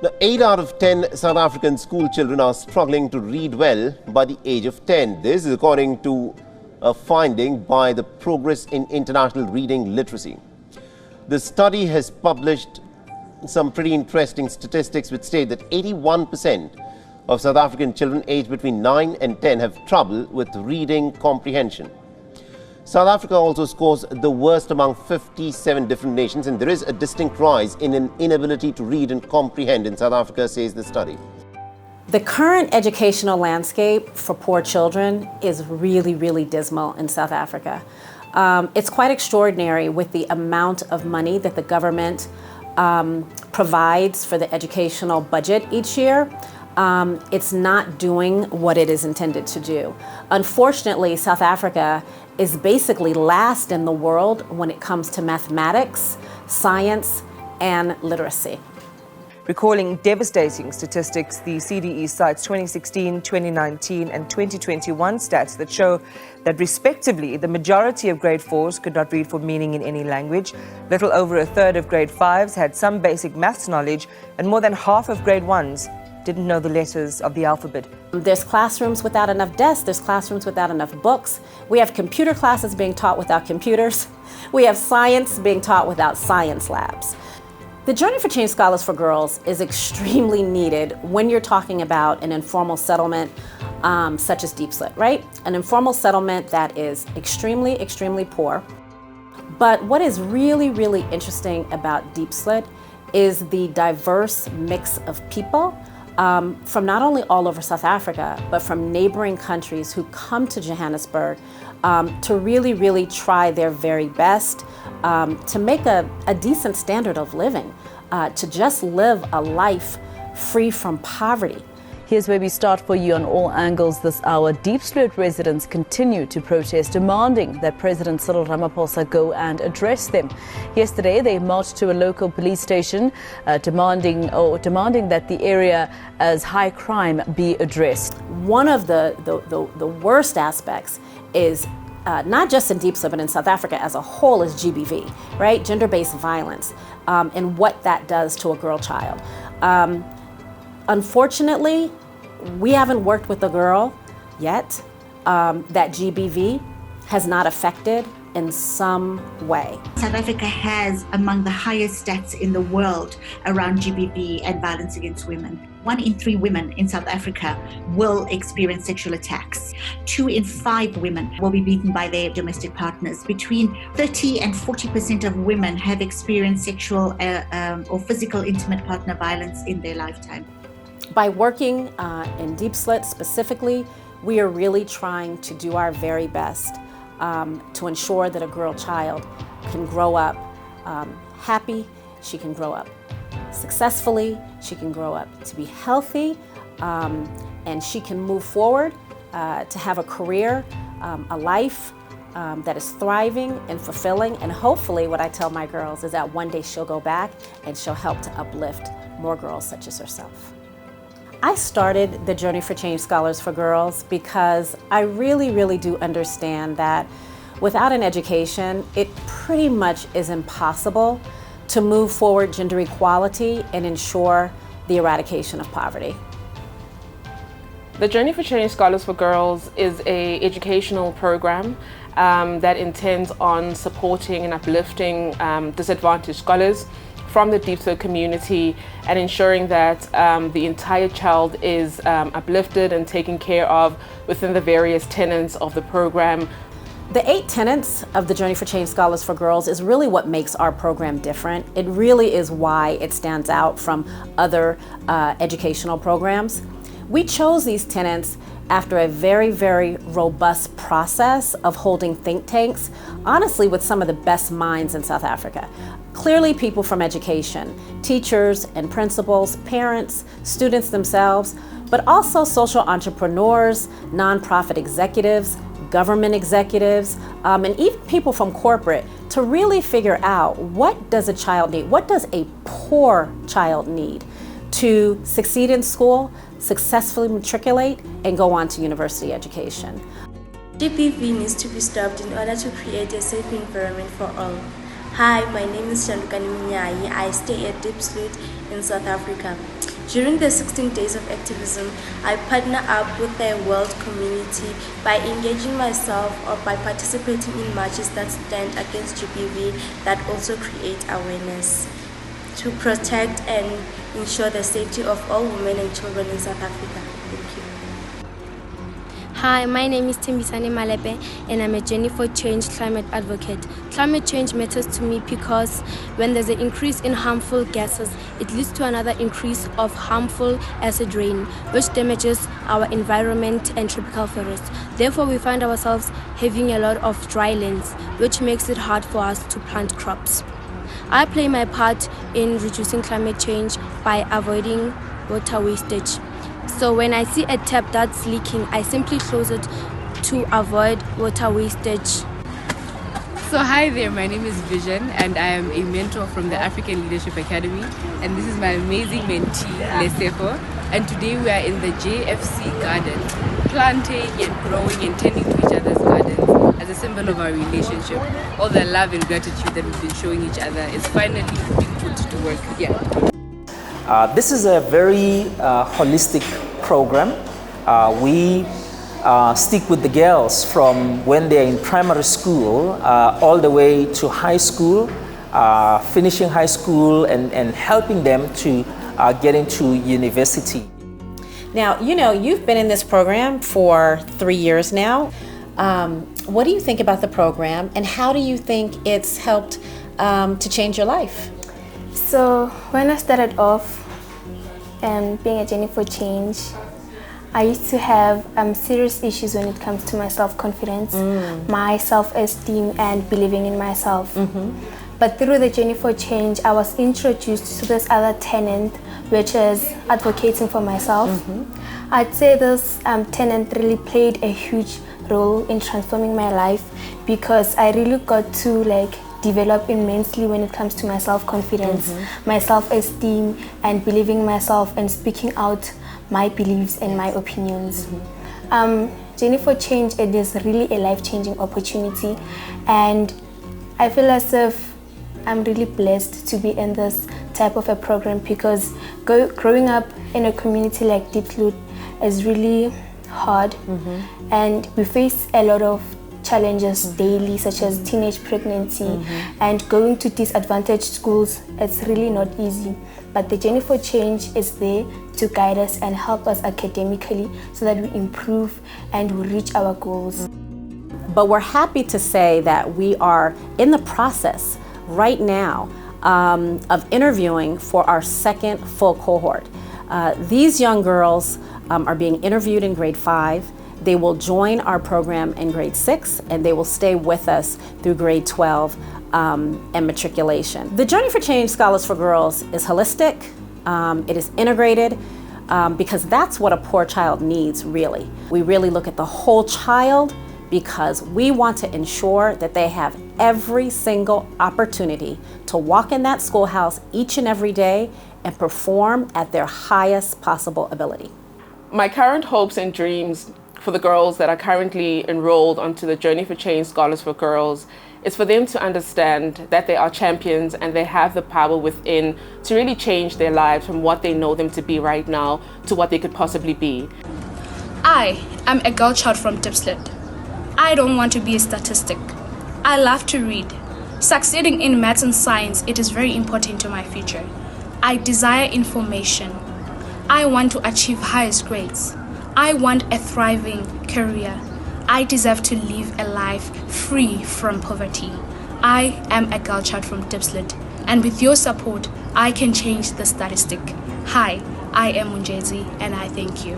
Now, 8 out of 10 South African school children are struggling to read well by the age of 10. This is according to a finding by the Progress in International Reading Literacy. The study has published some pretty interesting statistics which state that 81% of South African children aged between 9 and 10 have trouble with reading comprehension. South Africa also scores the worst among 57 different nations, and there is a distinct rise in an inability to read and comprehend in South Africa, says the study. The current educational landscape for poor children is really, really dismal in South Africa. It's quite extraordinary with the amount of money that the government provides for the educational budget each year. It's not doing what it is intended to do. Unfortunately, South Africa is basically last in the world when it comes to mathematics, science, and literacy. Recalling devastating statistics, the CDE cites 2016, 2019, and 2021 stats that show that, respectively, the majority of grade 4s could not read for meaning in any language, little over a third of grade 5s had some basic maths knowledge, and more than half of grade 1s didn't know the letters of the alphabet. There's classrooms without enough desks, there's classrooms without enough books. We have computer classes being taught without computers. We have science being taught without science labs. The Journey for Change Scholars for Girls is extremely needed when you're talking about an informal settlement such as Diepsloot, right? An informal settlement that is extremely, extremely poor. But what is really, really interesting about Diepsloot is the diverse mix of people from not only all over South Africa, but from neighboring countries who come to Johannesburg to really, really try their very best to make a decent standard of living, to just live a life free from poverty. Here's where we start for you on all angles this hour. Diepsloot residents continue to protest, demanding that President Cyril Ramaphosa go and address them. Yesterday, they marched to a local police station, demanding that the area as high crime be addressed. One of the worst aspects is not just in Diepsloot, but in South Africa as a whole, is GBV, right? Gender-based violence, and what that does to a girl child. Unfortunately, we haven't worked with a girl yet that GBV has not affected in some way. South Africa has among the highest stats in the world around GBV and violence against women. 1 in 3 women in South Africa will experience sexual attacks. 2 in 5 women will be beaten by their domestic partners. Between 30 and 40% of women have experienced sexual or physical intimate partner violence in their lifetime. By working in Diepsloot specifically, we are really trying to do our very best to ensure that a girl child can grow up happy, she can grow up successfully, she can grow up to be healthy, and she can move forward to have a career, a life that is thriving and fulfilling. And hopefully what I tell my girls is that one day she'll go back and she'll help to uplift more girls such as herself. I started the Journey for Change Scholars for Girls because I really, really do understand that without an education, it pretty much is impossible to move forward gender equality and ensure the eradication of poverty. The Journey for Change Scholars for Girls is an educational program that intends on supporting and uplifting disadvantaged scholars from the Diepsloot community and ensuring that the entire child is uplifted and taken care of within the various tenets of the program. The 8 tenets of the Journey for Change Scholars for Girls is really what makes our program different. It really is why it stands out from other educational programs. We chose these tenets after a very, very robust process of holding think tanks, honestly with some of the best minds in South Africa. Clearly people from education, teachers and principals, parents, students themselves, but also social entrepreneurs, nonprofit executives, government executives, and even people from corporate to really figure out what does a child need, what does a poor child need to succeed in school, successfully matriculate, and go on to university education. GBV needs to be stopped in order to create a safe environment for all. Hi, my name is Shandukani Minyai. I stay at Diepsloot in South Africa. During the 16 days of activism, I partner up with the world community by engaging myself or by participating in marches that stand against GBV that also create awareness to protect and ensure the safety of all women and children in South Africa. Thank you. Hi, my name is Timbisane Malepe and I'm a Journey for Change climate advocate. Climate change matters to me because when there's an increase in harmful gases, it leads to another increase of harmful acid rain, which damages our environment and tropical forests. Therefore, we find ourselves having a lot of dry lands, which makes it hard for us to plant crops. I play my part in reducing climate change by avoiding water wastage. So when I see a tap that's leaking, I simply close it to avoid water wastage. So hi there, my name is Vision and I am a mentor from the African Leadership Academy, and this is my amazing mentee, Lesefo, and today we are in the JFC garden, planting and growing and tending to each other's gardens as a symbol of our relationship. All the love and gratitude that we've been showing each other is finally being put to work here. This is a very holistic program. We stick with the girls from when they're in primary school all the way to high school, finishing high school and helping them to get into university. Now, you know, you've been in this program for 3 years now. What do you think about the program and how do you think it's helped to change your life? So when I started off being a Journey for Change, I used to have serious issues when it comes to my self-confidence, my self-esteem and believing in myself. But through the Journey for Change, I was introduced to this other tenet, which is advocating for myself. I'd say this tenet really played a huge role in transforming my life because I really got to develop immensely when it comes to my self-confidence, my self-esteem and believing myself and speaking out my beliefs and my opinions. Journey for Change, it is really a life-changing opportunity and I feel as if I'm really blessed to be in this type of a program because growing up in a community like Diepsloot is really hard and we face a lot of challenges daily, such as teenage pregnancy and going to disadvantaged schools. It's really not easy, but the Journey for Change is there to guide us and help us academically so that we improve and we reach our goals. But we're happy to say that we are in the process right now of interviewing for our second full cohort. These young girls are being interviewed in grade 5. They will join our program in grade 6 and they will stay with us through grade 12 and matriculation. The Journey for Change Scholars for Girls is holistic, it is integrated, because that's what a poor child needs really. We really look at the whole child because we want to ensure that they have every single opportunity to walk in that schoolhouse each and every day and perform at their highest possible ability. My current hopes and dreams for the girls that are currently enrolled onto the Journey for Change Scholars for Girls is for them to understand that they are champions and they have the power within to really change their lives from what they know them to be right now to what they could possibly be. I am a girl child from Diepsloot. I don't want to be a statistic. I love to read. Succeeding in maths and science, it is very important to my future. I desire information. I want to achieve highest grades. I want a thriving career. I deserve to live a life free from poverty. I am a girl child from Diepsloot, and with your support, I can change the statistic. Hi, I am Munjezi, and I thank you.